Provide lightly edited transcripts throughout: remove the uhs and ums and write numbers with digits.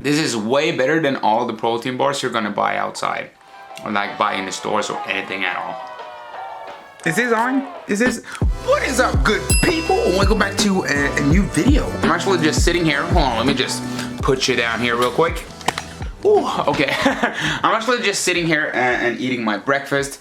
This is way better than all the protein bars you're gonna buy outside. Or like buy in the stores or anything at all. Is this on? Is this? What is up, good people? Welcome back to a new video. I'm actually just sitting here. Hold on, let me just put you down here real quick. Ooh, okay. I'm actually just sitting here and eating my breakfast.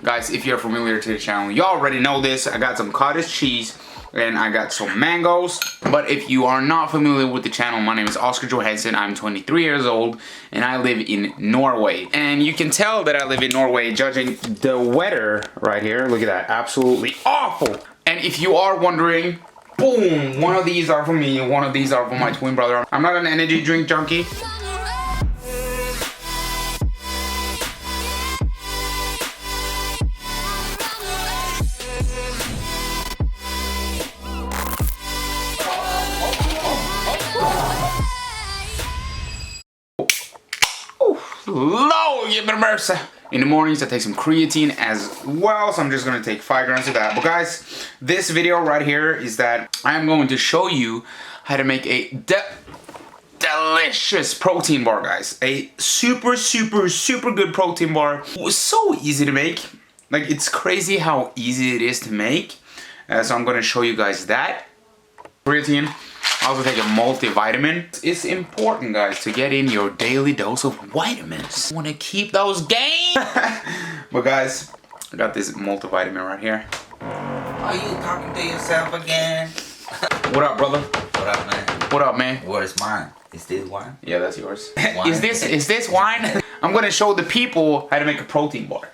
Guys, if you're familiar to the channel, you already know this. I got some cottage cheese and I got some mangoes. But if you are not familiar with the channel, my name is Johansen. I'm 23 years old and I live in Norway. And you can tell that I live in Norway judging the weather right here. Look at that, absolutely awful. And if you are wondering, boom, one of these are for me, one of these are for my twin brother. I'm not an energy drink junkie. Lord, give me mercy. In the mornings I take some creatine as well, so I'm just gonna take 5 grams of that. But guys, this video right here is that I am going to show you how to make a delicious protein bar, guys. A super good protein bar. It was so easy to make. Like, it's crazy how easy it is to make. So I'm gonna show you guys that. Creatine. I also take a multivitamin. It's important, guys, to get in your daily dose of vitamins. You want to keep those gains. But guys, I got this multivitamin right here. Are you talking to yourself again? What up, brother? What up, man? What up, man? What is mine? Is this wine? Yeah, that's yours. Wine? Is this wine? I'm gonna show the people how to make a protein bar.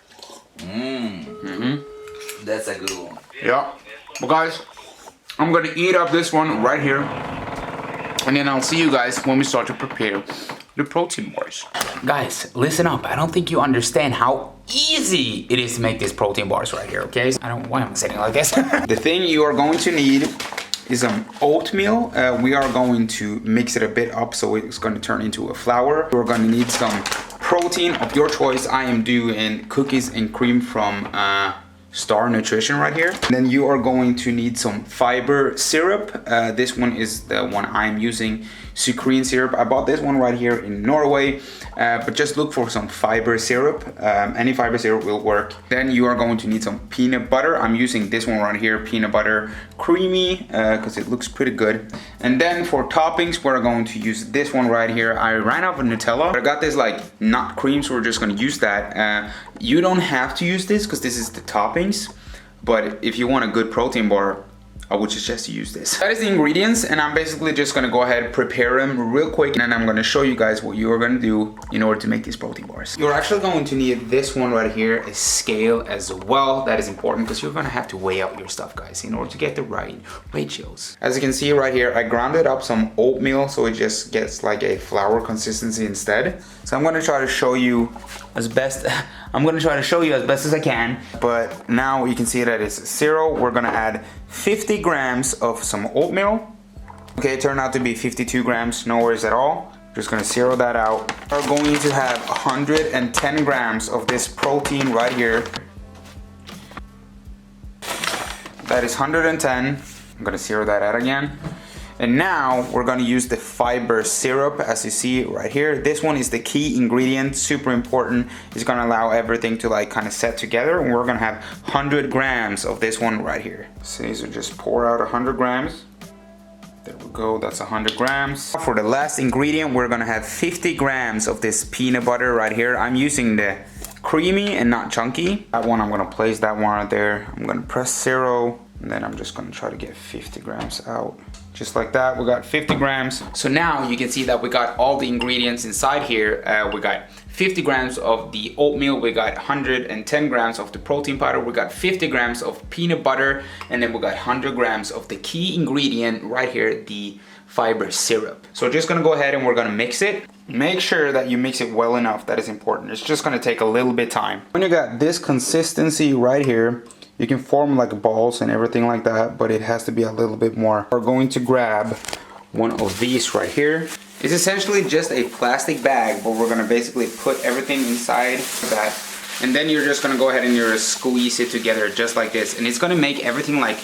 That's a good one. Yeah. Well, guys, I'm gonna eat up this one right here. And then I'll see you guys when we start to prepare the protein bars. Guys, listen up. I don't think you understand how easy it is to make these protein bars right here, okay? Why am I sitting like this? The thing you are going to need is some oatmeal. We are going to mix it a bit up so it's going to turn into a flour. We're going to need some protein of your choice. I am doing cookies and cream from Star Nutrition right here. And then you are going to need some fiber syrup. This one is the one I'm using, sucrine syrup. I bought this one right here in Norway, but just look for some fiber syrup. Any fiber syrup will work. Then you are going to need some peanut butter. I'm using this one right here, peanut butter creamy, because it looks pretty good. And then for toppings, we're going to use this one right here. I ran out of Nutella, but I got this like nut cream, so we're just gonna use that. You don't have to use this because this is the toppings, but if you want a good protein bar, I would suggest you use this. That is the ingredients, and I'm basically just gonna go ahead and prepare them real quick, and then I'm gonna show you guys what you are gonna do in order to make these protein bars. You're actually going to need this one right here, a scale as well. That is important because you're gonna have to weigh out your stuff, guys, in order to get the right ratios. As you can see right here, I grounded up some oatmeal so it just gets like a flour consistency instead. So I'm gonna try to show you as best as I can. But now you can see that it's 0. We're gonna add 50 grams of some oatmeal. Okay, it turned out to be 52 grams, no worries at all. Just gonna zero that out. We're going to have 110 grams of this protein right here. That is 110. I'm gonna zero that out again. And now we're gonna use the fiber syrup, as you see right here. This one is the key ingredient, super important. It's gonna allow everything to like kind of set together, and we're gonna have 100 grams of this one right here. So just pour out 100 grams. There we go, that's 100 grams. For the last ingredient, we're gonna have 50 grams of this peanut butter right here. I'm using the creamy and not chunky. That one, I'm gonna place that one right there. I'm gonna press 0, and then I'm just gonna try to get 50 grams out. Just like that, we got 50 grams. So now you can see that we got all the ingredients inside here. We got 50 grams of the oatmeal, we got 110 grams of the protein powder, we got 50 grams of peanut butter, and then we got 100 grams of the key ingredient right here, the fiber syrup. So we're just gonna go ahead and we're gonna mix it. Make sure that you mix it well enough, that is important. It's just gonna take a little bit of time. When you got this consistency right here, you can form like balls and everything like that, but it has to be a little bit more. We're going to grab one of these right here. It's essentially just a plastic bag, but we're gonna basically put everything inside that. And then you're just gonna go ahead and you're gonna squeeze it together just like this. And it's gonna make everything like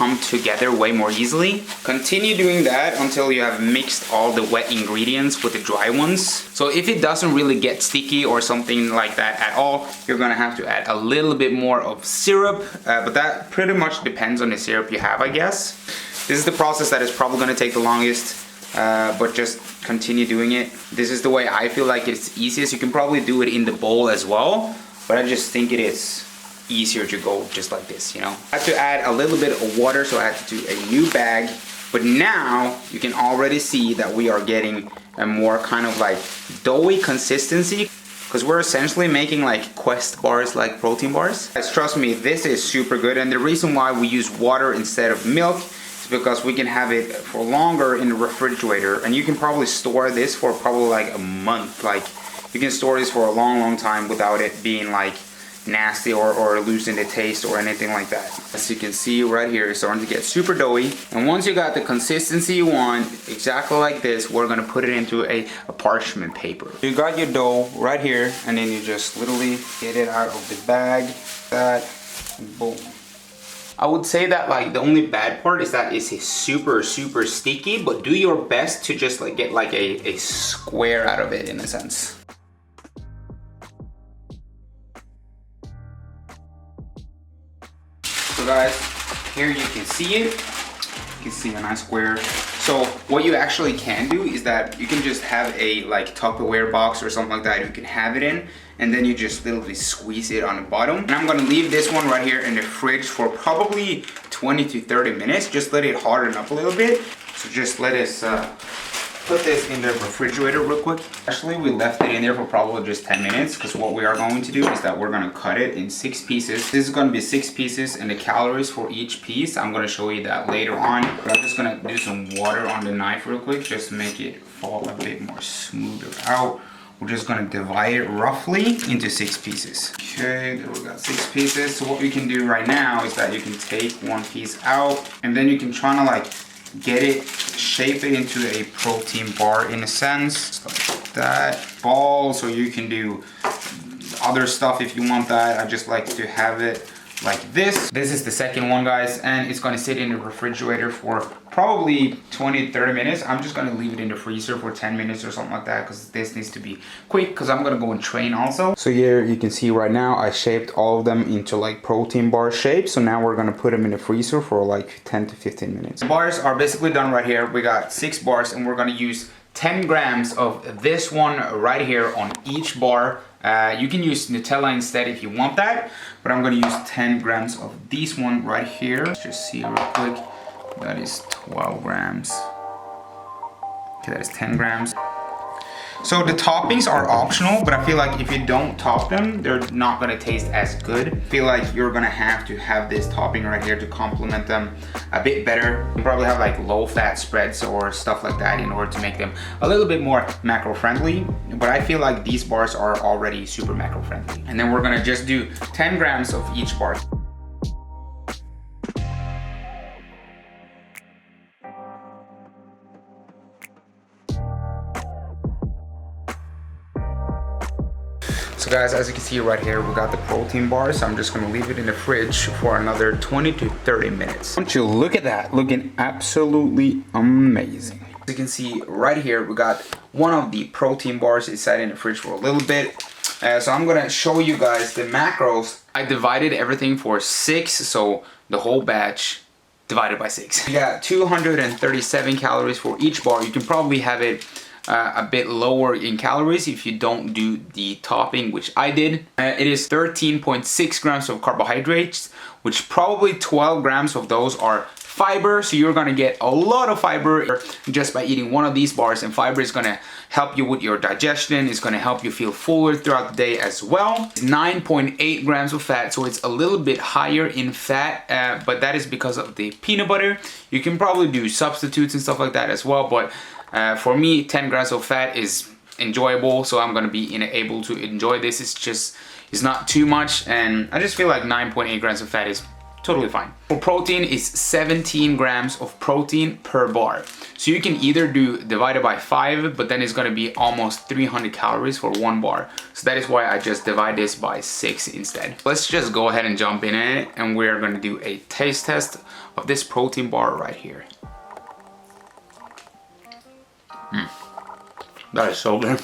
come together way more easily. Continue doing that until you have mixed all the wet ingredients with the dry ones. So if it doesn't really get sticky or something like that at all, you're gonna have to add a little bit more of syrup, but that pretty much depends on the syrup you have, I guess. This is the process that is probably gonna take the longest, but just continue doing it. This is the way I feel like it's easiest. You can probably do it in the bowl as well, but I just think it is easier to go just like this, you know. I had to add a little bit of water, so I had to do a new bag. But now you can already see that we are getting a more kind of like doughy consistency, because we're essentially making like Quest bars, like protein bars. Guys, trust me, this is super good. And the reason why we use water instead of milk is because we can have it for longer in the refrigerator, and you can probably store this for probably like a month. Like you can store this for a long time without it being like nasty or losing the taste or anything like that. As you can see right here, it's starting to get super doughy. And once you got the consistency you want, exactly like this, we're gonna put it into a parchment paper. You got your dough right here, and then you just literally get it out of the bag. That, boom. I would say that like the only bad part is that it's super sticky, but do your best to just like get like a square out of it in a sense. So guys, here you can see it. You can see a nice square. So what you actually can do is that you can just have a like Tupperware box or something like that you can have it in, and then you just literally squeeze it on the bottom. And I'm gonna leave this one right here in the fridge for probably 20 to 30 minutes. Just let it harden up a little bit. So just let us put this in the refrigerator real quick. Actually, we left it in there for probably just 10 minutes, because what we are going to do is that we're gonna cut it in 6 pieces. This is gonna be 6 pieces, and the calories for each piece, I'm gonna show you that later on. But I'm just gonna do some water on the knife real quick, just to make it fall a bit more smoother out. We're just gonna divide it roughly into 6 pieces. Okay, there we got 6 pieces. So what we can do right now is that you can take one piece out, and then you can try to like get it, shape it into a protein bar in a sense, like that. Ball, so you can do other stuff if you want that. I just like to have it like this. This is the second one, guys, and it's gonna sit in the refrigerator for probably 20-30 minutes. I'm just gonna leave it in the freezer for 10 minutes or something like that, because this needs to be quick, because I'm gonna go and train also. So here you can see right now I shaped all of them into like protein bar shape. So now we're gonna put them in the freezer for like 10 to 15 minutes. The bars are basically done right here. We got 6 bars, and we're gonna use 10 grams of this one right here on each bar. You can use Nutella instead if you want that, but I'm gonna use 10 grams of this one right here. Let's just see real quick. That is 12 grams. Okay, that is 10 grams. So the toppings are optional, but I feel like if you don't top them, they're not gonna taste as good. I feel like you're gonna have to have this topping right here to complement them a bit better. You probably have like low fat spreads or stuff like that in order to make them a little bit more macro friendly. But I feel like these bars are already super macro friendly. And then we're gonna just do 10 grams of each bar. So guys, as you can see right here, we got the protein bars. So I'm just gonna leave it in the fridge for another 20 to 30 minutes. Don't you look at that, looking absolutely amazing. As you can see right here, we got one of the protein bars. It sat in the fridge for a little bit. So I'm gonna show you guys the macros. I divided everything for 6, so the whole batch divided by 6. You got 237 calories for each bar. You can probably have it a bit lower in calories if you don't do the topping, which I did. It is 13.6 grams of carbohydrates, which probably 12 grams of those are fiber. So you're gonna get a lot of fiber just by eating one of these bars, and fiber is gonna help you with your digestion. It's gonna help you feel fuller throughout the day as well. 9.8 grams of fat, so it's a little bit higher in fat, but that is because of the peanut butter. You can probably do substitutes and stuff like that as well, but for me, 10 grams of fat is enjoyable, so I'm gonna be able to enjoy this. It's not too much, and I just feel like 9.8 grams of fat is totally fine. For protein is 17 grams of protein per bar. So you can either do divided by 5, but then it's gonna be almost 300 calories for 1 bar. So that is why I just divide this by 6 instead. Let's just go ahead and jump in it, and we're gonna do a taste test of this protein bar right here. That is so good.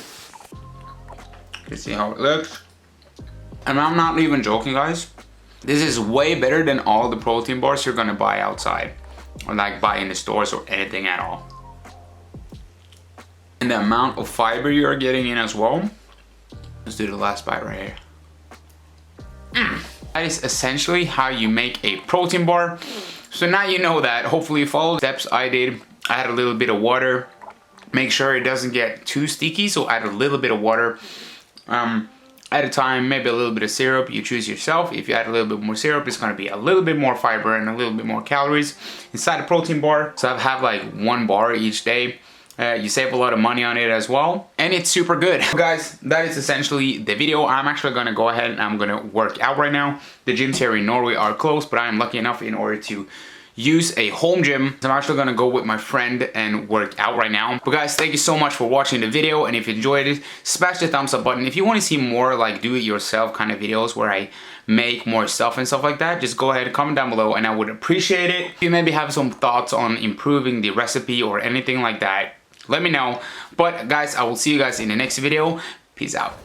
You can see how it looks. And I'm not even joking, guys. This is way better than all the protein bars you're gonna buy outside, or like buy in the stores or anything at all. And the amount of fiber you are getting in as well. Let's do the last bite right here. That is essentially how you make a protein bar. So now you know that. Hopefully you follow the steps I did. I had a little bit of water. Make sure it doesn't get too sticky, so add a little bit of water. At a time, maybe a little bit of syrup, you choose yourself. If you add a little bit more syrup, it's gonna be a little bit more fiber and a little bit more calories inside the protein bar. So I have like 1 bar each day. You save a lot of money on it as well, and it's super good. Guys, that is essentially the video. I'm actually gonna go ahead and I'm gonna work out right now. The gyms here in Norway are closed, but I am lucky enough in order to use a home gym. So I'm actually gonna go with my friend and work out right now. But guys, thank you so much for watching the video, and if you enjoyed it, smash the thumbs up button. If you want to see more like do-it-yourself kind of videos where I make more stuff and stuff like that, just go ahead and comment down below and I would appreciate it. If you maybe have some thoughts on improving the recipe or anything like that, let me know. But guys, I will see you guys in the next video. Peace out.